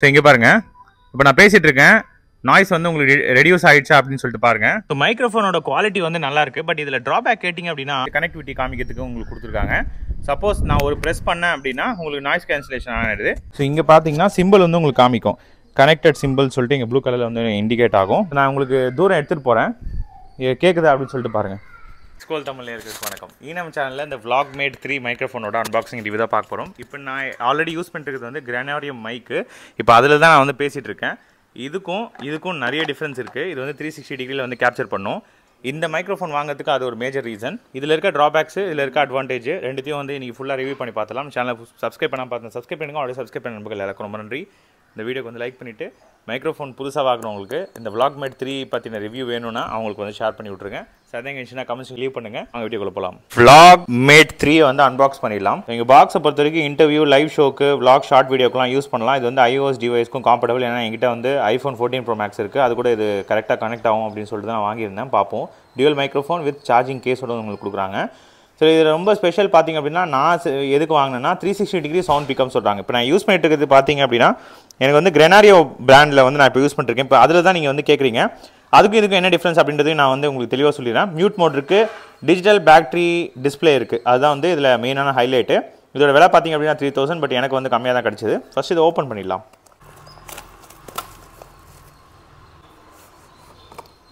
So இங்கே பாருங்கள், இப்போ நான் பேசிகிட்டு இருக்கேன், நாய்ஸ் வந்து உங்களுக்கு ரெடியூஸ் ஆகிடுச்சா அப்படின்னு சொல்லிட்டு பாருங்கள். ஸோ மைக்ரோஃபோனோட குவாலிட்டி வந்து நல்லா இருக்குது. பட் இதில் ட்ராபேக் கேட்டிங்க அப்படின்னா கனெக்டிவிட்டி காமிக்கிறதுக்கு உங்களுக்கு கொடுத்துருக்காங்க. சப்போஸ் நான் ஒரு ப்ரெஸ் பண்ணேன் அப்படின்னா உங்களுக்கு நாய்ஸ் கேன்சலேஷன் ஆகிடுது. ஸோ இங்கே பார்த்தீங்கன்னா சிம்பிள் வந்து உங்களுக்கு காமிக்கும், கனெக்டட் சிம்பிள் சொல்லிட்டு இங்கே ப்ளூ கலரில் வந்து இண்டிகேட் ஆகும். நான் உங்களுக்கு தூரம் எடுத்துகிட்டு போகிறேன், கேட்குதா அப்படின்னு சொல்லிட்டு பாருங்கள். ஸ்கூல் தமிழ்ல இருக்கிறது வணக்கம். நம்ம சேனலில் இந்த Vlogmate 3 மைக்ரோஃபோனோட அன்பாக்சிங் ரிவ்யூ தான் பார்க்க போகிறோம். இப்போ நான் ஆல்ரெடி யூஸ் பண்ணிட்டு வந்து கிரானாரியம் மைக்கு. இப்போ அதில் தான் நான் வந்து பேசிகிட்டு இருக்கேன். இதுக்கும் நிறைய டிஃப்ரென்ஸ் இருக்குது. இது வந்து 360 டிகிரியில் வந்து கேப்சர் பண்ணும். இந்த மைக்ரோஃபோன் வாங்குறதுக்கு அது ஒரு மேஜர் ரீசன். இதில் இருக்க ட்ராபேக்ஸ், இதில் இருக்க அட்வான்டேஜ் ரெண்டுத்தையும் வந்து இன்றைக்கி ஃபுல்லாக ரிவ்யூ பண்ணி பார்த்தலாம். சேனலை சப்ஸ்கிரைப் பண்ணால் பார்த்தேன், சப்ஸ்கிரைப் பண்ணுங்கள். ஆல்ரெடி சப்ஸ்கிரைப் பண்ண நண்பர்கள் எல்லாருக்கும் ரொம்ப நன்றி. இந்த வீடியோக்கு வந்து லைக் பண்ணிவிட்டு மைக்ரோஃபோன் புதுசாக வாங்குறவங்களுக்கு இந்த Vlogmate 3 பற்றின ரிவ்யூ வேணும்னா அவங்களுக்கு வந்து ஷேர் பண்ணி விட்ருங்க. சதங்க இருந்துச்சுன்னா கமெண்ட்ஸ் லீவ் பண்ணுங்கள். அவங்க வீடியோக்குள்ள போகலாம். Vlogmate 3 வந்து அன்பாக்ஸ் பண்ணிடலாம். எங்கள் பாக்ஸை பொறுத்த வரைக்கும் இன்டர்வியூ, லைவ் ஷோக்கு, Vlog ஷார்ட் வீடியோக்கெலாம் யூஸ் பண்ணலாம். இது வந்து iOS டிவைஸ்க்கும் காம்பேட்டபிள். ஏன்னா என்கிட்ட வந்து iPhone 14 Pro Max இருக்குது. அது கூட இது கரெக்டாக கனெக்ட் ஆகும் அப்படின்னு சொல்லிட்டு தான் வாங்கியிருந்தேன். பார்ப்போம். டியூவல் மைக்ரோஃபோன் வித் சார்ஜிங் கேஸோட உங்களுக்கு கொடுக்குறாங்க. ஸோ இது ரொம்ப ஸ்பெஷல் பார்த்திங்க அப்படின்னா, நான் எதுக்கு வாங்கினேன்னா 360 டிகிரி சவுண்ட் பிக்கப் சொல்கிறாங்க. இப்போ நான் யூஸ் பண்ணிட்டு இருக்கிறது பார்த்திங்க அப்படின்னா எனக்கு வந்து கிரெனாரியோ பிராண்டில் வந்து நான் இப்போ யூஸ் பண்ணிருக்கேன். இப்போ அதில் தான் நீங்கள் வந்து கேட்குறீங்க அதுக்கும் இதுக்கும் என்ன டிஃப்ரென்ஸ் அப்படின்றது நான் வந்து உங்களுக்கு தெளிவாக சொல்லிடுறேன். மியூட் மோட் இருக்குது, டிஜிட்டல் பேட்டரி டிஸ்பிளே இருக்குது. அதுதான் வந்து இதில் மெயினான ஹைலைட்டு. இதோட விலை பார்த்திங்க அப்படின்னா 3000. பட் எனக்கு வந்து கம்மியாக தான் கிடச்சிது. ஃபஸ்ட் இதை ஓப்பன் பண்ணிடலாம்.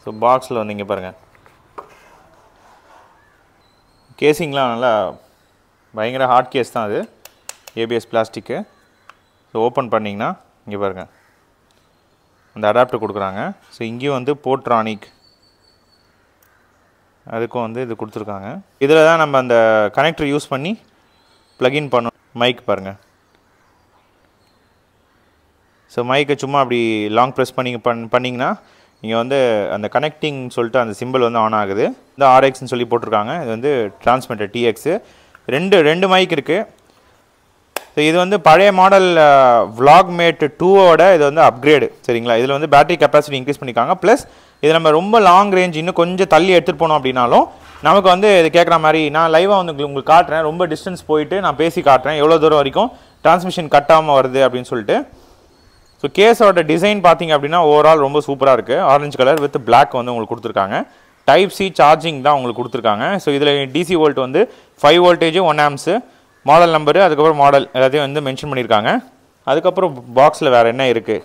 ஸோ பாக்ஸில் வந்து இங்கே பாருங்கள், கேஸிங்லாம் நல்லா பயங்கர ஹார்ட் கேஸ் தான். அது ஏபிஎஸ் பிளாஸ்டிக்கு. ஸோ ஓப்பன் பண்ணிங்கன்னா இங்கே பாருங்கள், அந்த அடாப்டர் கொடுக்குறாங்க. ஸோ இங்கேயும் வந்து போர்ட்ரானிக் அதுக்கும் வந்து இது கொடுத்துருக்காங்க. இதில் தான் நம்ம அந்த கனெக்டர் யூஸ் பண்ணி ப்ளக்இன் பண்ணோம். மைக் பாருங்கள். ஸோ மைக்கை சும்மா அப்படி லாங் ப்ரெஸ் பண்ணிங்கன்னா இங்கே வந்து அந்த கனெக்டிங் சொல்லிட்டு அந்த சிம்பிள் வந்து ஆன் ஆகுது. இந்த RXன்னு சொல்லி போட்டிருக்காங்க. இது வந்து டிரான்ஸ்மிட்டர் TX. ரெண்டு மைக் இருக்குது. ஸோ இது வந்து பழைய மாடல் Vlogmate 2ஓட இது வந்து அப்கிரேடு. சரிங்களா? இதில் வந்து பேட்டரி கெப்பாசிட்டி இன்க்ரீஸ் பண்ணியிருக்காங்க. ப்ளஸ் இது நம்ம ரொம்ப லாங் ரேஞ்ச் இன்னும் கொஞ்சம் தள்ளி எடுத்துகிட்டு போனோம் அப்படின்னாலும் நமக்கு வந்து இது கேட்குற மாதிரி நான் லைவாக வந்து உங்களுக்கு காட்டுறேன். ரொம்ப டிஸ்டன்ஸ் போயிட்டு நான் பேசி காட்டுறேன் எவ்வளோ தூரம் வரைக்கும் டிரான்ஸ்மிஷன் கட்டாமல் வருது அப்படின்னு சொல்லிட்டு. ஸோ கேஸோட டிசைன் பார்த்திங்க அப்படின்னா ஓவரால் ரொம்ப சூப்பராக இருக்குது. ஆரஞ்சு கலர் வித் பிளாக் வந்து உங்களுக்கு கொடுத்துருக்காங்க. Type-C சார்ஜிங் தான் உங்களுக்கு கொடுத்துருக்காங்க. ஸோ இதில் DC வோல்ட் வந்து 5 வோல்டேஜ் 1 ஆம்ஸு, மாடல் நம்பரு, அதுக்கப்புறம் மாடல் எல்லாத்தையும் வந்து மென்ஷன் பண்ணியிருக்காங்க. அதுக்கப்புறம் பாக்ஸில் வேறு என்ன இருக்குது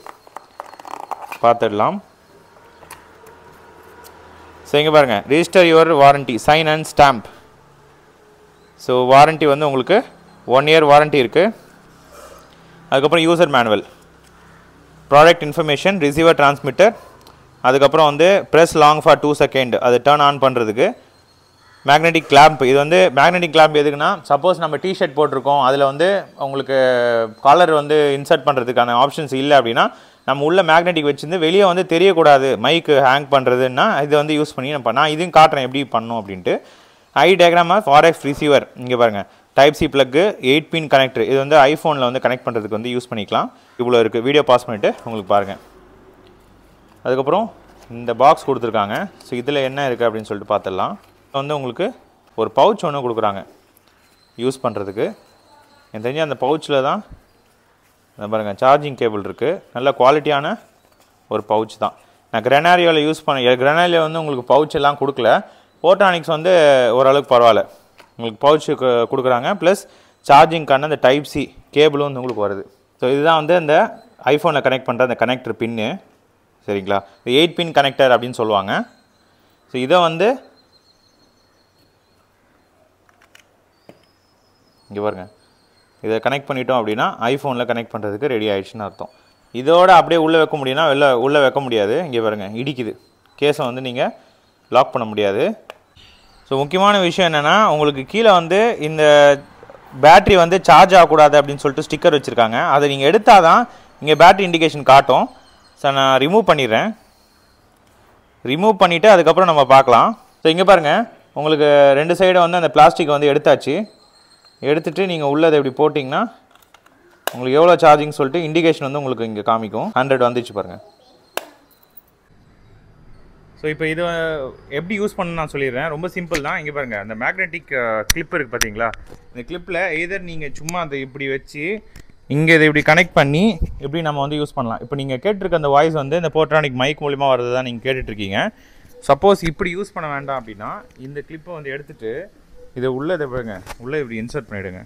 பார்த்துடலாம். ஸோ இங்கே பாருங்கள், register your warranty, sign and stamp. So warranty வந்து உங்களுக்கு 1 இயர் வாரண்ட்டி இருக்குது. அதுக்கப்புறம் user manual, product information, receiver transmitter, அதுக்கப்புறம் வந்து ப்ரெஸ் லாங் ஃபார் 2 செகண்ட் அது டர்ன் ஆன் பண்ணுறதுக்கு. மேக்னெட்டிக் கிளாம்ப், இது வந்து மேக்னெட்டிக் கிளாம்ப் எதுக்குன்னா சப்போஸ் நம்ம டிஷர்ட் போட்டிருக்கோம், அதில் வந்து உங்களுக்கு காலர் வந்து இன்சர்ட் பண்ணுறதுக்கான ஆப்ஷன்ஸ் இல்லை அப்படின்னா நம்ம உள்ள மேக்னெட்டிக் வச்சுருந்து வெளியே வந்து தெரியக்கூடாது மைக்கு ஹேங் பண்ணுறதுன்னா இதை வந்து யூஸ் பண்ணி நான் இதையும் காட்டுறேன் எப்படி பண்ணணும் அப்படின்ட்டு. டயக்ராம் ஆஃப் RF ரிசீவர் இங்கே பாருங்கள். Type-C ப்ளக்கு, 8 பின் கனெக்டர். இது வந்து ஐஃபோனில் வந்து கனெக்ட் பண்ணுறதுக்கு வந்து யூஸ் பண்ணிக்கலாம். இவ்வளோ இருக்குது. வீடியோ பாஸ் பண்ணிவிட்டு உங்களுக்கு பாருங்கள். அதுக்கப்புறம் இந்த பாக்ஸ் கொடுத்துருக்காங்க. ஸோ இதில் என்ன இருக்குது அப்படின்னு சொல்லிட்டு பார்த்துடலாம். வந்து உங்களுக்கு ஒரு பவுச் ஒன்று கொடுக்குறாங்க யூஸ் பண்ணுறதுக்கு. எனக்கு தெரிஞ்சு அந்த பவுச்சில் தான் பாருங்கள் சார்ஜிங் கேபிள் இருக்குது. நல்ல குவாலிட்டியான ஒரு பவுச் தான். நான் கிரெனாரியோவில் யூஸ் கிரெனாரியோ வந்து உங்களுக்கு பவுச் எல்லாம் கொடுக்கல. போர்ட்ரானிக்ஸ் வந்து ஓரளவுக்கு பரவாயில்ல, உங்களுக்கு பவுச்சு கொடுக்குறாங்க. ப்ளஸ் சார்ஜிங்க்கான அந்த Type-C கேபிளும் வந்து உங்களுக்கு வருது. ஸோ இதுதான் வந்து அந்த ஐஃபோனில் கனெக்ட் பண்ணுற அந்த கனெக்டர் பின்னு. சரிங்களா? 8 பின் கனெக்டர் அப்படின்னு சொல்லுவாங்க. ஸோ இதை வந்து இங்கே பாருங்க, இதை கனெக்ட் பண்ணிட்டோம் அப்படின்னா ஐஃபோனில் கனெக்ட் பண்ணுறதுக்கு ரெடி ஆகிடுச்சுன்னு அர்த்தம். இதோட அப்படியே உள்ளே வைக்க முடியும்னா உள்ளே வைக்க முடியாது. இங்கே பாருங்கள், இடிக்குது. கேஸை வந்து நீங்கள் லாக் பண்ண முடியாது. ஸோ முக்கியமான விஷயம் என்னென்னா உங்களுக்கு கீழே வந்து இந்த பேட்ரி வந்து சார்ஜ் ஆகக்கூடாது அப்படின்னு சொல்லிட்டு ஸ்டிக்கர் வச்சுருக்காங்க. அதை நீங்கள் எடுத்தால் தான் இங்கே பேட்ரி இண்டிகேஷன் காட்டும். ஸோ நான் ரிமூவ் பண்ணிடுறேன். ரிமூவ் பண்ணிவிட்டு அதுக்கப்புறம் நம்ம பார்க்கலாம். ஸோ இங்கே பாருங்கள், உங்களுக்கு 2 சைடை வந்து அந்த பிளாஸ்டிக் வந்து எடுத்தாச்சு. எடுத்துகிட்டு நீங்கள் உள்ளதை எப்படி போட்டிங்கன்னா உங்களுக்கு எவ்வளோ சார்ஜிங் சொல்லிட்டு இண்டிகேஷன் வந்து உங்களுக்கு இங்கே காமிக்கும். 100 வந்துச்சு பாருங்கள். ஸோ இப்போ இது எப்படி யூஸ் பண்ணணும்னு நான் சொல்லிடுறேன். ரொம்ப சிம்பிள் தான். இங்கே பாருங்கள், அந்த மேக்னெட்டிக் கிளிப் இருக்குது பார்த்தீங்களா? இந்த கிளிப்பில் எதர் நீங்கள் சும்மா அதை இப்படி வச்சு இங்கே இதை இப்படி கனெக்ட் பண்ணி இப்படி நம்ம வந்து யூஸ் பண்ணலாம். இப்போ நீங்கள் கேட்டிருக்க அந்த வாய்ஸ் வந்து இந்த போர்ட்ரானிக் மைக் மூலிமா வரது தான் நீங்கள் கேட்டுட்ருக்கீங்க. சப்போஸ் இப்படி யூஸ் பண்ண வேண்டாம் அப்படின்னா இந்த கிளிப்பை வந்து எடுத்துகிட்டு இதை உள்ளே இதை பாருங்க, உள்ளே இப்படி இன்சர்ட் பண்ணிவிடுங்க.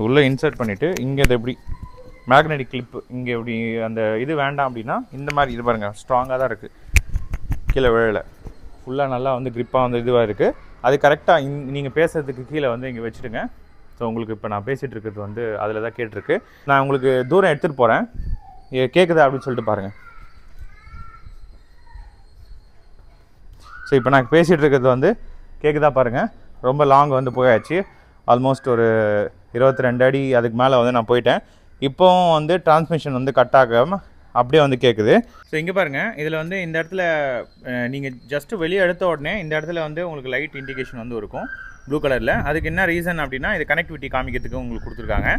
உள்ளே இன்சர்ட் பண்ணிவிட்டு இங்கே இதை இப்படி மேக்னெட்டிக் கிளிப்பு இங்கே இப்படி அந்த இது வேண்டாம் அப்படின்னா இந்த மாதிரி இது பாருங்கள், ஸ்ட்ராங்காக தான் இருக்குது, கீழே விழலை, ஃபுல்லாக நல்லா வந்து க்ரிப்பாக வந்து இதுவாக இருக்குது. அது கரெக்டாக நீங்கள் பேசுகிறதுக்கு கீழே வந்து இங்கே வச்சுடுங்க. ஸோ உங்களுக்கு இப்போ நான் பேசிகிட்டு இருக்கிறது வந்து அதில் தான் கேட்டிருக்கு. நான் உங்களுக்கு தூரம் எடுத்துகிட்டு போகிறேன், கேட்குதா அப்படின்னு சொல்லிட்டு பாருங்கள். ஸோ இப்போ நான் பேசிகிட்டு இருக்கிறது வந்து கேட்குதா பாருங்கள். ரொம்ப லாங் வந்து போயாச்சு, ஆல்மோஸ்ட் ஒரு 22 அடி அதுக்கு மேலே வந்து நான் போயிட்டேன். இப்போவும் வந்து டிரான்ஸ்மிஷன் வந்து கட் ஆகாமல் அப்படியே வந்து கேட்குது. ஸோ இங்கே பாருங்கள், இதில் வந்து இந்த இடத்துல நீங்கள் ஜஸ்ட்டு வெளியே எடுத்த உடனே இந்த இடத்துல வந்து உங்களுக்கு லைட் இண்டிகேஷன் வந்து இருக்கும் ப்ளூ கலரில். அதுக்கு என்ன ரீசன் அப்படின்னா இது கனெக்டிவிட்டி காமிக்கிறதுக்கு உங்களுக்கு கொடுத்துருக்காங்க.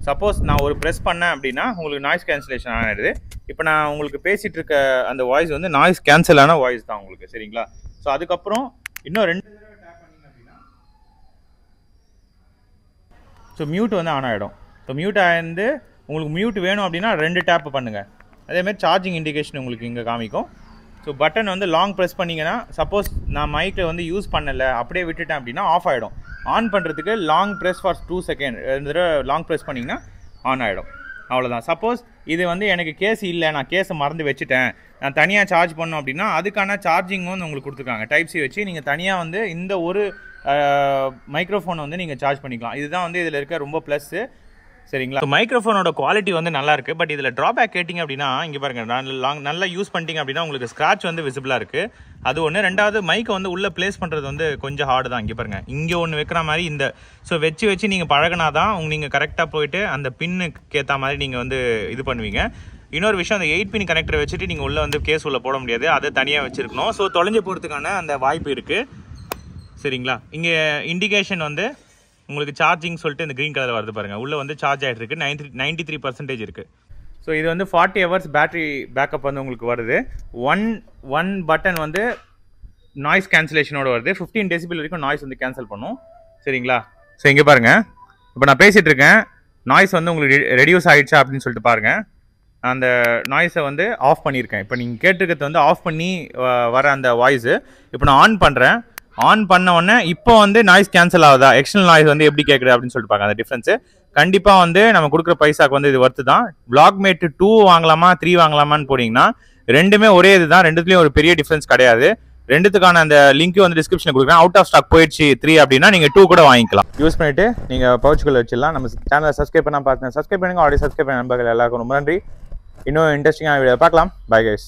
சப்போஸ் நான் ஒரு ப்ரெஸ் பண்ணேன் அப்படின்னா உங்களுக்கு நாய்ஸ் கேன்சலேஷன் ஆகிடுது. இப்போ நான் உங்களுக்கு பேசிகிட்டு இருக்க அந்த வாய்ஸ் வந்து நாய்ஸ் கேன்சல் ஆன வாய்ஸ் தான் உங்களுக்கு, சரிங்களா? ஸோ அதுக்கப்புறம் இன்னும் 2 தடவை டேப் பண்ணிங்க அப்படின்னா ஸோ மியூட் வந்து ஆன் ஆகிடும். ஸோ மியூட் ஆகிருந்து உங்களுக்கு மியூட் வேணும் அப்படின்னா 2 டேப் பண்ணுங்கள். அதேமாதிரி சார்ஜிங் இண்டிகேஷன் உங்களுக்கு இங்கே காமிக்கும். ஸோ பட்டன் வந்து லாங் ப்ரெஸ் பண்ணிங்கன்னா, சப்போஸ் நான் மைக்கை வந்து யூஸ் பண்ணலை அப்படியே விட்டுட்டேன் அப்படின்னா ஆஃப் ஆகிடும். ஆன் பண்ணுறதுக்கு லாங் ப்ரெஸ் ஃபார் 2 செகண்ட் 2 தடவை லாங் ப்ரெஸ் பண்ணிங்கன்னா ஆன் ஆகிடும். அவ்வளோதான். சப்போஸ் இது வந்து எனக்கு கேஸ் இல்லை, நான் கேஸை மறந்து வச்சுட்டேன், நான் தனியாக சார்ஜ் பண்ணோம் அப்படின்னா அதுக்கான சார்ஜிங் வந்து உங்களுக்கு கொடுத்துருக்காங்க. டைப் சி வச்சு நீங்கள் தனியாக வந்து இந்த ஒரு மைக்ரோஃபோனை வந்து நீங்கள் சார்ஜ் பண்ணிக்கலாம். இதுதான் வந்து இதில் இருக்க ரொம்ப ப்ளஸ்ஸு, சரிங்களா? மைக்ரோஃபோனோட குவாலிட்டி வந்து நல்லா இருக்குது. பட் இதில் ட்ராபேக் கேட்டிங்க அப்படின்னா இங்கே பாருங்கள், நல்லா யூஸ் பண்ணிட்டீங்க அப்படின்னா உங்களுக்கு ஸ்க்ராட்ச் வந்து விசிபிளாக இருக்குது. அது ஒன்று. ரெண்டாவது மைக்கை வந்து உள்ளே ப்ளேஸ் பண்ணுறது வந்து கொஞ்சம் ஹார்டு தான். இங்கே பாருங்கள், இங்கே ஒன்று வைக்கிற மாதிரி இந்த ஸோ வச்சு நீங்கள் பழகினா தான் நீங்கள் கரெக்டாக போயிட்டு அந்த பின்னுக்கு ஏற்ற மாதிரி நீங்கள் வந்து இது பண்ணுவீங்க. இன்னொரு விஷயம், அந்த 8 பின் கனெக்டரை வச்சுட்டு நீங்கள் உள்ளே வந்து கேஸ் உள்ளே போட முடியாது, அதை தனியாக வச்சுருக்கணும். ஸோ தொலைஞ்சு போகிறதுக்கான அந்த வாய்ப்பு இருக்குது, சரிங்களா? இங்கே இண்டிகேஷன் வந்து உங்களுக்கு சார்ஜிங் சொல்லிட்டு இந்த க்ரீன் கலர் வருது பாருங்கள், உள்ளே வந்து சார்ஜ் ஆகிட்டு இருக்கு. 93% இருக்குது. ஸோ இது வந்து 40 ஹவர்ஸ் பேட்டரி பேக்கப் வந்து உங்களுக்கு வருது. ஒன் பட்டன் வந்து நாய்ஸ் கேன்சலேஷனோட வருது. 15 டெசிபிள் வரைக்கும் நாய்ஸ் வந்து கேன்சல் பண்ணும், சரிங்களா? ஸோ இங்கே பாருங்கள், இப்போ நான் பேசிகிட்டு இருக்கேன், நாய்ஸ் வந்து உங்களுக்கு ரெடியூஸ் ஆகிடுச்சா அப்படின்னு சொல்லிட்டு பாருங்கள். அந்த நாய்ஸை வந்து ஆஃப் பண்ணியிருக்கேன். இப்போ நீங்கள் கேட்டிருக்கிறது வந்து ஆஃப் பண்ணி வர அந்த வாய்ஸு. இப்போ நான் ஆன் பண்ணுறேன். ஆன் பண்ண உடனே இப்போ வந்து நாய்ஸ் கேன்சல் ஆகுதா, எக்ஸ்டர்னல் நாய்ஸ் வந்து எப்படி கேட்குது அப்படின்னு சொல்லிட்டு பார்க்க அந்த டிஃப்ரென்ஸு. கண்டிப்பாக வந்து நம்ம கொடுக்குற பைசாக்கு வந்து இது ஒர்த்து தான். Blockmate 2 வாங்கலாமா 3 வாங்கலாமான்னு போனீங்கன்னா ரெண்டுமே ஒரே இது தான், ரெண்டுத்துலேயும் ஒரு பெரிய டிஃப்ரென்ஸ் கிடையாது. ரெண்டுத்துக்கான அந்த லிங்க் வந்து டிஸ்கிரிப்ஷனில் கொடுக்குறேன். அவுட் ஆஃப் ஸ்டாக் போயிடுச்சு 3 அப்படின்னா நீங்கள் 2 கூட வாங்கிக்கலாம். யூஸ் பண்ணிவிட்டு நீங்கள் பவுச்சுக்குள்ளே வச்சிடலாம். நம்ம சேனலை சப்ஸ்கிரைப் பண்ணால் பார்த்தேன், சப்ஸ்கிரைப் பண்ணுங்கள். ஆல்ரெடி சப்ஸ்கிரைப் பண்ண நண்பர்கள் எல்லாருக்கும் ரொம்ப நன்றி. இன்னும் இன்ட்ரெஸ்டிங்கான வீடியோ பார்க்கலாம். Bye guys.